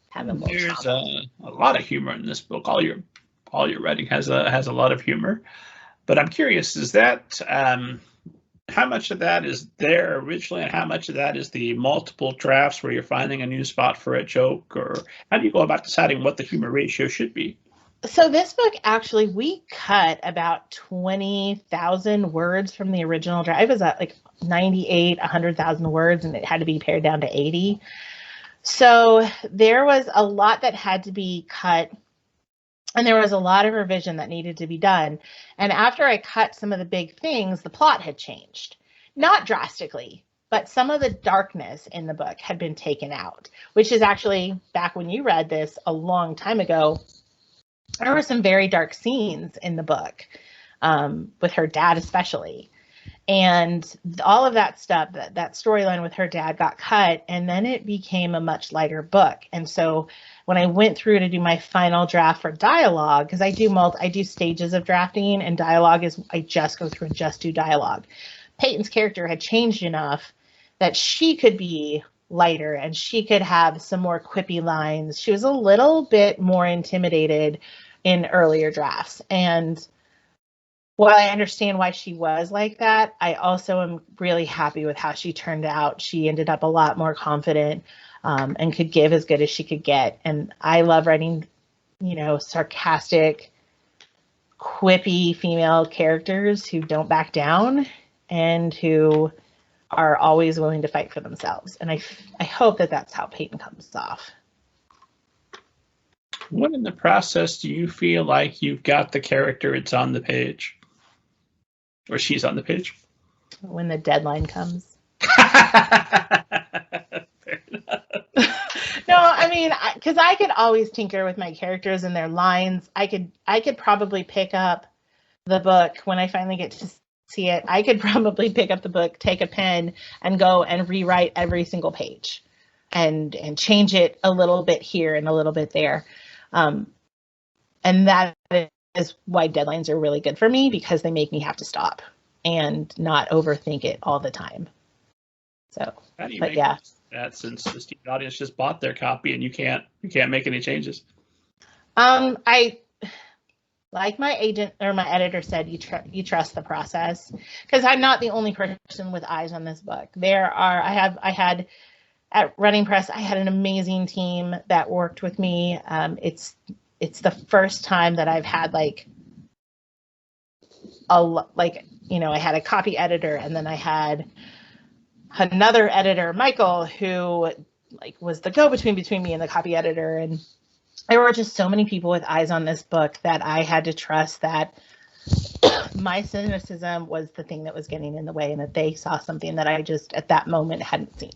have a little There's trauma. a lot of humor in this book. All your writing has a lot of humor. But I'm curious, is that how much of that is there originally, and how much of that is the multiple drafts where you're finding a new spot for a joke, or how do you go about deciding what the humor ratio should be? So this book, actually, we cut about 20,000 words from the original draft. It was at like 98, 100,000 words, and it had to be pared down to 80. So there was a lot that had to be cut, and there was a lot of revision that needed to be done. And after I cut some of the big things, the plot had changed. Not drastically, but some of the darkness in the book had been taken out, which is actually, back when you read this a long time ago, there were some very dark scenes in the book, with her dad especially. And all of that stuff, that storyline with her dad got cut, and then it became a much lighter book. And so when I went through to do my final draft for dialogue, because I do stages of drafting, and dialogue is I just go through and just do dialogue. Peyton's character had changed enough that she could be lighter and she could have some more quippy lines. She was a little bit more intimidated in earlier drafts. And while I understand why she was like that, I also am really happy with how she turned out. She ended up a lot more confident, and could give as good as she could get. And I love writing, sarcastic, quippy female characters who don't back down and who are always willing to fight for themselves. And I hope that that's how Peyton comes off. When in the process do you feel like you've got the character, it's on the page? Or she's on the page? When the deadline comes. No, I mean, because I could always tinker with my characters and their lines. I could probably pick up the book when I finally get to see it. I could probably pick up the book, take a pen, and go and rewrite every single page, and change it a little bit here and a little bit there. And that is why deadlines are really good for me, because they make me have to stop and not overthink it all the time. So, but yeah. That since the student audience just bought their copy and you can't make any changes. I, like my agent or my editor said, you trust the process, because I'm not the only person with eyes on this book. I had at Running Press, I had an amazing team that worked with me. It's the first time that I've had I had a copy editor, and then I had another editor, Michael, who was the go-between between me and the copy editor. And there were just so many people with eyes on this book that I had to trust that my cynicism was the thing that was getting in the way, and that they saw something that I just at that moment hadn't seen.